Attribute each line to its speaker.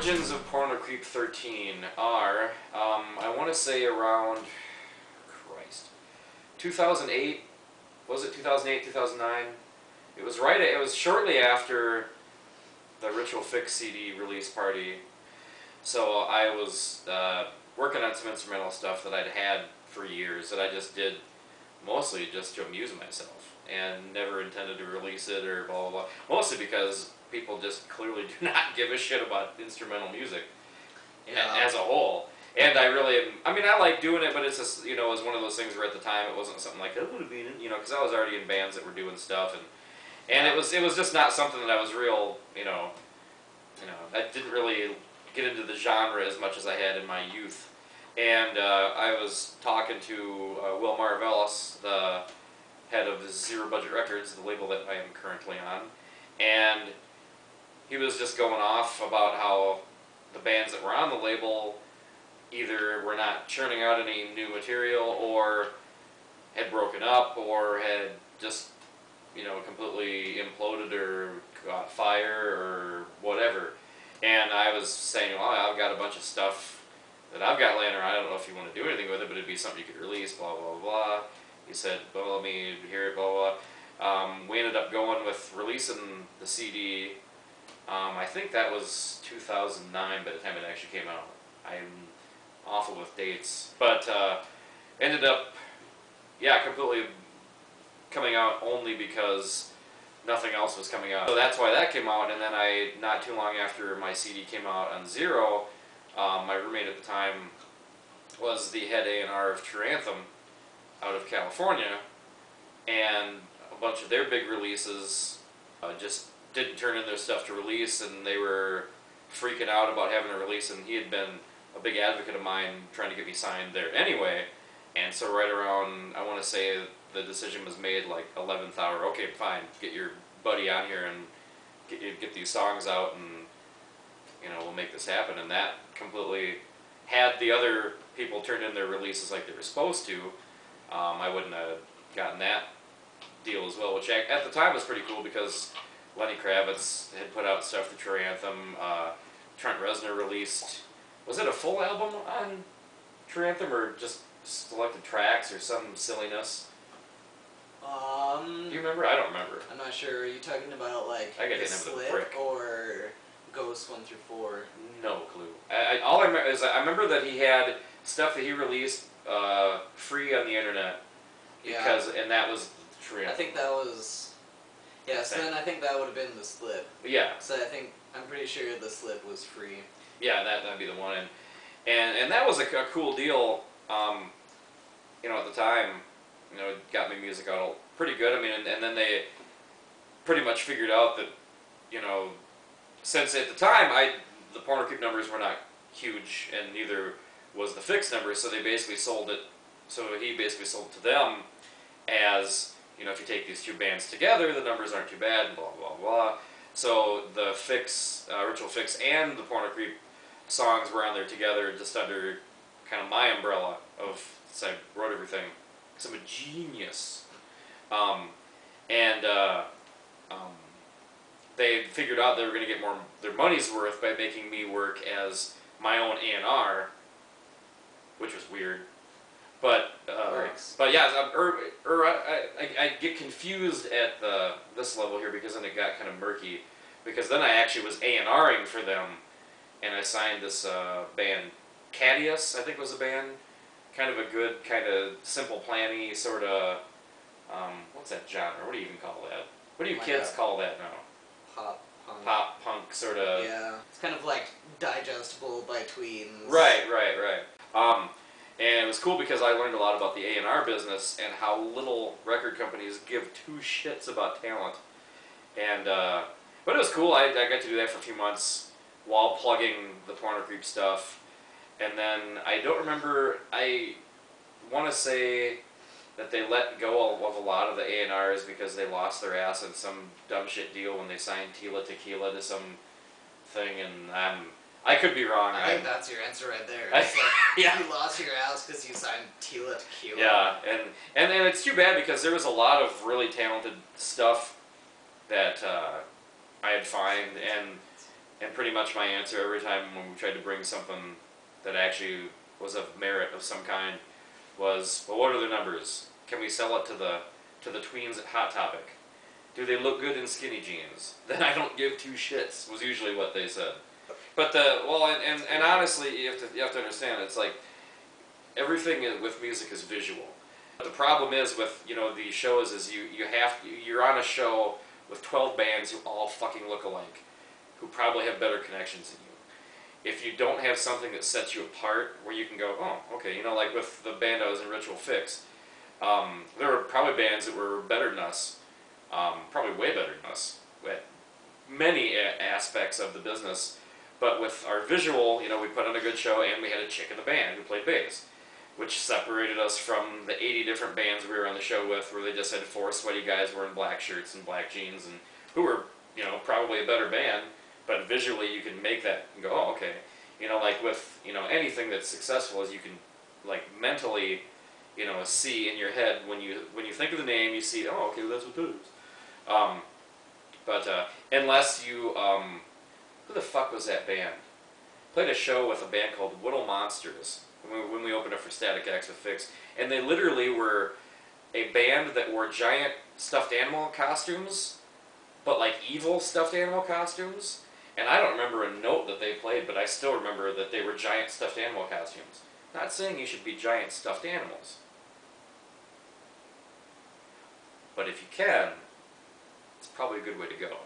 Speaker 1: origins of Porno Creep 13 are, I want to say around, Christ, 2008, was it 2008, 2009? It was shortly after the Ritual Fix CD release party. So I was working on some instrumental stuff that I'd had for years that I just did mostly just to amuse myself and never intended to release it or blah blah blah. Mostly because people just clearly do not give a shit about instrumental music as a whole. And I like doing it, but it's just, it was one of those things where at the time it wasn't something like, it would have been, because I was already in bands that were doing stuff, and it was just not something that I was real, I didn't really get into the genre as much as I had in my youth. And I was talking to Will Marvellis, the head of Zero Budget Records, the label that I am currently on, and he was just going off about how the bands that were on the label either were not churning out any new material or had broken up or had just, completely imploded or caught fire or whatever. And I was saying, well, I've got a bunch of stuff that I've got laying around. I don't know if you want to do anything with it, but it'd be something you could release, blah, blah, blah. He said, well, let me hear it, blah, blah. We ended up going with releasing the CD. I think that was 2009 by the time it actually came out. I'm awful with dates. But ended up, completely coming out only because nothing else was coming out. So that's why that came out, and then not too long after my CD came out on Zero, my roommate at the time was the head A&R of True Anthem out of California, and a bunch of their big releases just didn't turn in their stuff to release, and they were freaking out about having a release, and he had been a big advocate of mine trying to get me signed there anyway. And so right around, I want to say the decision was made like 11th hour, okay, fine, get your buddy on here and get these songs out, and we'll make this happen. And that completely, had the other people turned in their releases like they were supposed to, I wouldn't have gotten that deal as well, which at the time was pretty cool because Lenny Kravitz had put out stuff through True Anthem. Trent Reznor released, was it a full album on True Anthem or just selected tracks or some silliness? Do you remember? I don't remember.
Speaker 2: I'm not sure. Are you talking about like
Speaker 1: the
Speaker 2: Slip or Ghosts 1 through 4?
Speaker 1: No clue. All I remember is I remember that he had stuff that he released free on the internet and that was True Anthem.
Speaker 2: I think that was so then I think that would have been the Slip.
Speaker 1: Yeah.
Speaker 2: So I'm pretty sure the Slip was free.
Speaker 1: Yeah, that'd be the one, and that was a cool deal. At the time, it got me music out pretty good. I mean, and then they pretty much figured out that, since at the time the Porno Creep numbers were not huge, and neither was the Fix numbers, so they basically sold it. So he basically sold it to them as, if you take these two bands together, the numbers aren't too bad, blah blah blah. So the Fix, Ritual Fix, and the Porno Creep songs were on there together, just under kind of my umbrella of, so I wrote everything, because I'm a genius. They figured out they were going to get more their money's worth by making me work as my own A&R, which was weird. But yeah, I get confused at this level here because then it got kind of murky, because then I actually was A&Ring for them, and I signed this band, Cadius, I think was the band, kind of a good, kind of simple planny sort of, what's that genre? What do you even call that? What do you kids call that now?
Speaker 2: Pop punk.
Speaker 1: Pop punk sort of.
Speaker 2: Yeah, it's kind of like digestible by tweens.
Speaker 1: Right. And it was cool because I learned a lot about the A&R business and how little record companies give two shits about talent. And but it was cool. I got to do that for a few months while plugging the Porno Creep stuff. And then I don't remember, I want to say that they let go of a lot of the A&Rs because they lost their ass in some dumb shit deal when they signed Tila Tequila to some thing, and I could be wrong.
Speaker 2: I think that's your answer right there. It's like, you lost your ass because you signed Tila Tequila.
Speaker 1: Yeah, and it's too bad because there was a lot of really talented stuff that I'd find, and And pretty much my answer every time when we tried to bring something that actually was of merit of some kind was, well, what are the numbers? Can we sell it to the tweens at Hot Topic? Do they look good in skinny jeans? Then I don't give two shits, was usually what they said. But and honestly, you have to understand, it's like everything with music is visual. But the problem is with these shows is you're on a show with 12 bands who all fucking look alike, who probably have better connections than you. If you don't have something that sets you apart, where you can go, oh, okay, like with the band I was in, Ritual Fix, there were probably bands that were better than us, probably way better than us, at many aspects of the business. But with our visual, we put on a good show, and we had a chick in the band who played bass, which separated us from the 80 different bands we were on the show with, where they just had four sweaty guys wearing black shirts and black jeans, and who were, probably a better band, but visually you can make that and go, oh, okay. Like with, anything that's successful is you can, like, mentally, see in your head, when you think of the name, you see, oh, okay, well, that's what that is. But unless you, who the fuck was that band? Played a show with a band called Whittle Monsters when we opened up for Static X with Fix, and they literally were a band that wore giant stuffed animal costumes, but like evil stuffed animal costumes. And I don't remember a note that they played, but I still remember that they were giant stuffed animal costumes. Not saying you should be giant stuffed animals, but if you can, it's probably a good way to go.